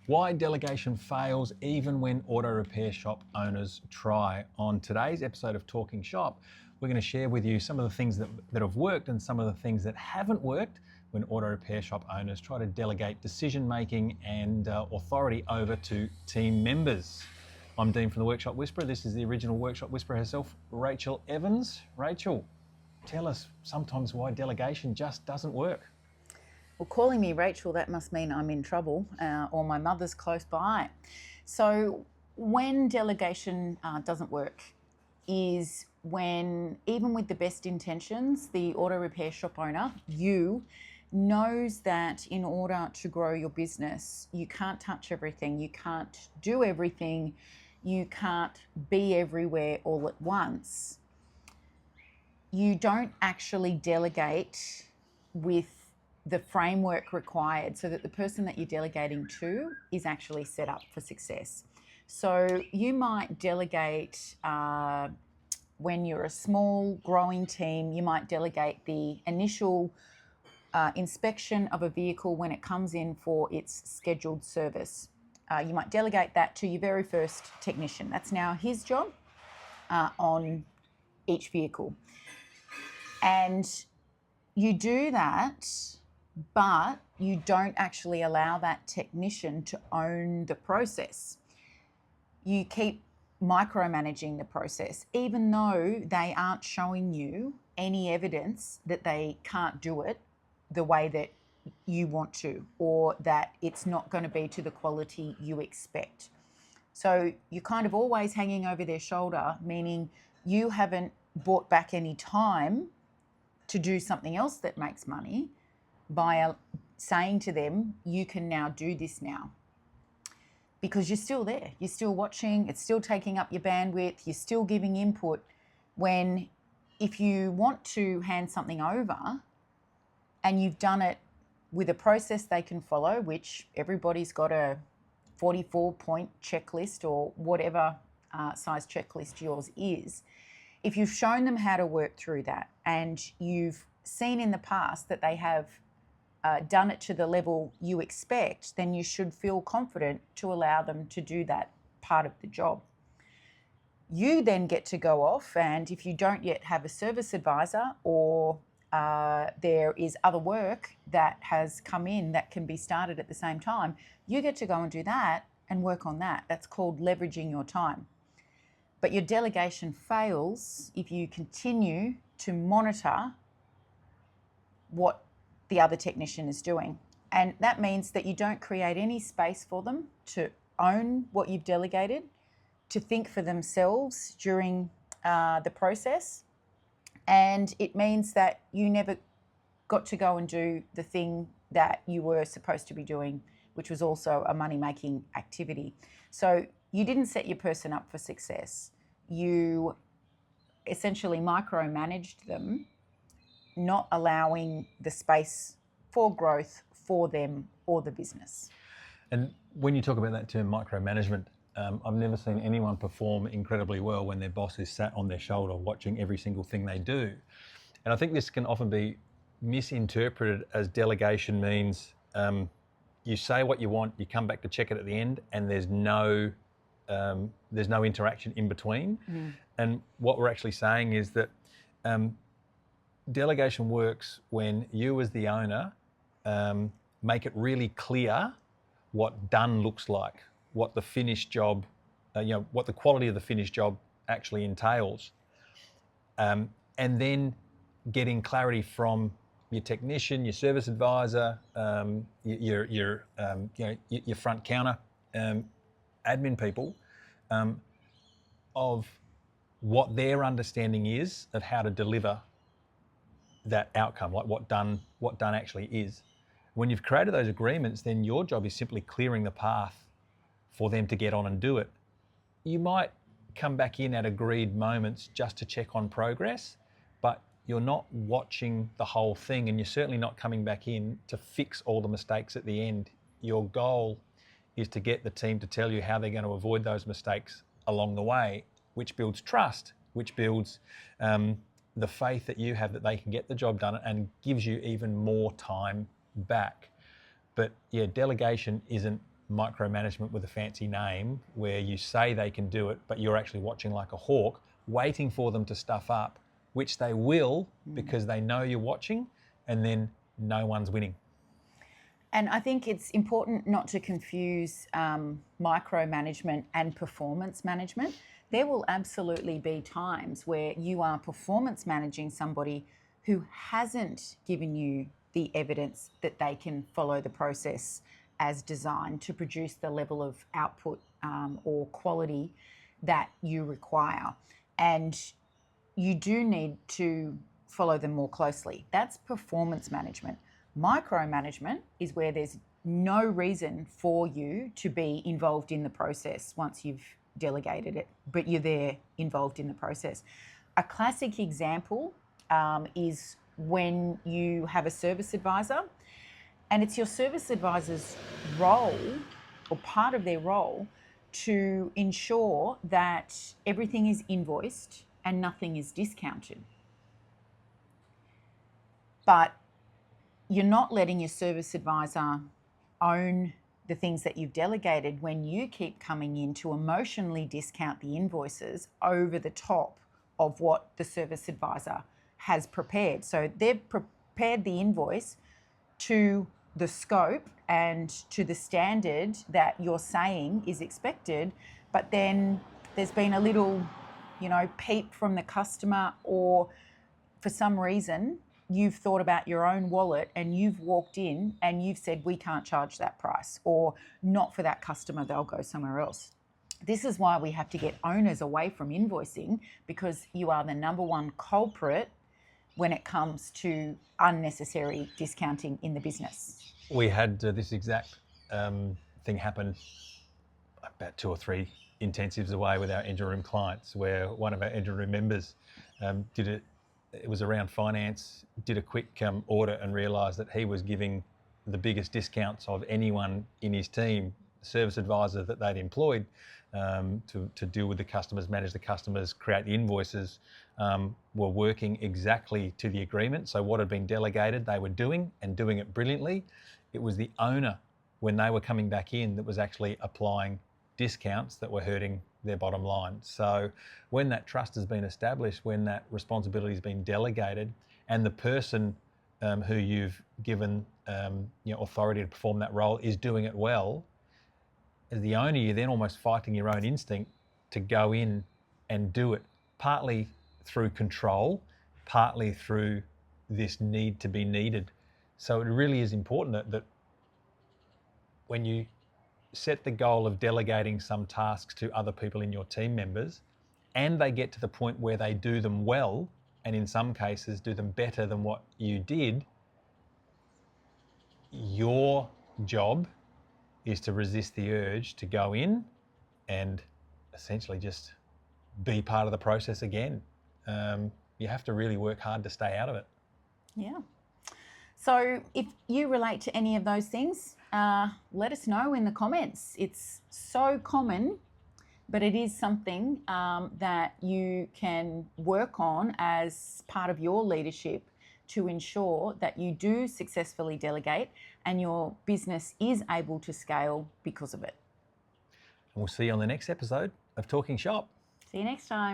Why delegation fails even when auto repair shop owners try. On today's episode of Talking Shop, we're going to share with you some of the things that have worked and some of the things that haven't worked when auto repair shop owners try to delegate decision making and authority over to team members. I'm Dean from the Workshop Whisperer. This is the original Workshop Whisperer herself, Rachael Evans. Rachael, tell us sometimes why delegation just doesn't work. Well, calling me Rachel, that must mean I'm in trouble or my mother's close by. So when delegation doesn't work is when, even with the best intentions, the auto repair shop owner, you, knows that in order to grow your business, you can't touch everything, you can't do everything, you can't be everywhere all at once. You don't actually delegate with the framework required so that the person that you're delegating to is actually set up for success. So you might delegate when you're a small growing team, you might delegate the initial inspection of a vehicle when it comes in for its scheduled service. You might delegate that to your very first technician. That's now his job on each vehicle. And you do that, but you don't actually allow that technician to own the process. You keep micromanaging the process, even though they aren't showing you any evidence that they can't do it the way that you want to, or that it's not going to be to the quality you expect. So you're kind of always hanging over their shoulder, meaning you haven't bought back any time to do something else that makes money by saying to them, you can now do this now. Because you're still there, you're still watching, it's still taking up your bandwidth, you're still giving input, when if you want to hand something over and you've done it with a process they can follow, which everybody's got a 44-point checklist or whatever size checklist yours is, if you've shown them how to work through that and you've seen in the past that they have done it to the level you expect, then you should feel confident to allow them to do that part of the job. You then get to go off, and if you don't yet have a service advisor, or there is other work that has come in that can be started at the same time, you get to go and do that and work on that. That's called leveraging your time. But your delegation fails if you continue to monitor what the other technician is doing. And that means that you don't create any space for them to own what you've delegated, to think for themselves during the process. And it means that you never got to go and do the thing that you were supposed to be doing, which was also a money-making activity. So you didn't set your person up for success. You essentially micromanaged them, not allowing the space for growth for them or the business. And when you talk about that term micromanagement, I've never seen anyone perform incredibly well when their boss is sat on their shoulder watching every single thing they do. And I think this can often be misinterpreted as delegation means you say what you want, you come back to check it at the end, and there's no interaction in between. And what we're actually saying is that delegation works when you as the owner make it really clear what done looks like, what the finished job, what the quality of the finished job actually entails. And then getting clarity from your technician, your service advisor, your front counter, admin people, of what their understanding is of how to deliver that outcome, like what done actually is. When you've created those agreements, then your job is simply clearing the path for them to get on and do it. You might come back in at agreed moments just to check on progress, but you're not watching the whole thing, and you're certainly not coming back in to fix all the mistakes at the end. Your goal is to get the team to tell you how they're going to avoid those mistakes along the way, which builds trust, which builds the faith that you have that they can get the job done, and gives you even more time back. But yeah, delegation isn't micromanagement with a fancy name, where you say they can do it, but you're actually watching like a hawk, waiting for them to stuff up, which they will because they know you're watching, and then no one's winning. And I think it's important not to confuse micromanagement and performance management. There will absolutely be times where you are performance managing somebody who hasn't given you the evidence that they can follow the process as designed to produce the level of output or quality that you require. And you do need to follow them more closely. That's performance management. Micromanagement is where there's no reason for you to be involved in the process once you've delegated it, but you're there involved in the process. A classic example is when you have a service advisor, and it's your service advisor's role or part of their role to ensure that everything is invoiced and nothing is discounted. But you're not letting your service advisor own the things that you've delegated when you keep coming in to emotionally discount the invoices over the top of what the service advisor has prepared. So they've prepared the invoice to the scope and to the standard that you're saying is expected, but then there's been a little, peep from the customer, or for some reason you've thought about your own wallet and you've walked in and you've said, we can't charge that price, or not for that customer, they'll go somewhere else. This is why we have to get owners away from invoicing, because you are the number one culprit when it comes to unnecessary discounting in the business. We had this exact thing happen about 2 or 3 intensives away with our engine room clients, where one of our engine room members it was around finance, did a quick audit and realised that he was giving the biggest discounts of anyone in his team, the service advisor that they'd employed to deal with the customers, manage the customers, create the invoices, were working exactly to the agreement. So what had been delegated, they were doing, and doing it brilliantly. It was the owner, when they were coming back in, that was actually applying discounts that were hurting their bottom line. So when that trust has been established, when that responsibility has been delegated, and the person who you've given authority to perform that role is doing it well, as the owner, you're then almost fighting your own instinct to go in and do it, partly through control, partly through this need to be needed. So it really is important that when you set the goal of delegating some tasks to other people in your team members, and they get to the point where they do them well, and in some cases do them better than what you did, your job is to resist the urge to go in and essentially just be part of the process again. You have to really work hard to stay out of it. Yeah. So if you relate to any of those things, let us know in the comments. It's so common, but it is something that you can work on as part of your leadership to ensure that you do successfully delegate and your business is able to scale because of it. And we'll see you on the next episode of Talking Shop. See you next time.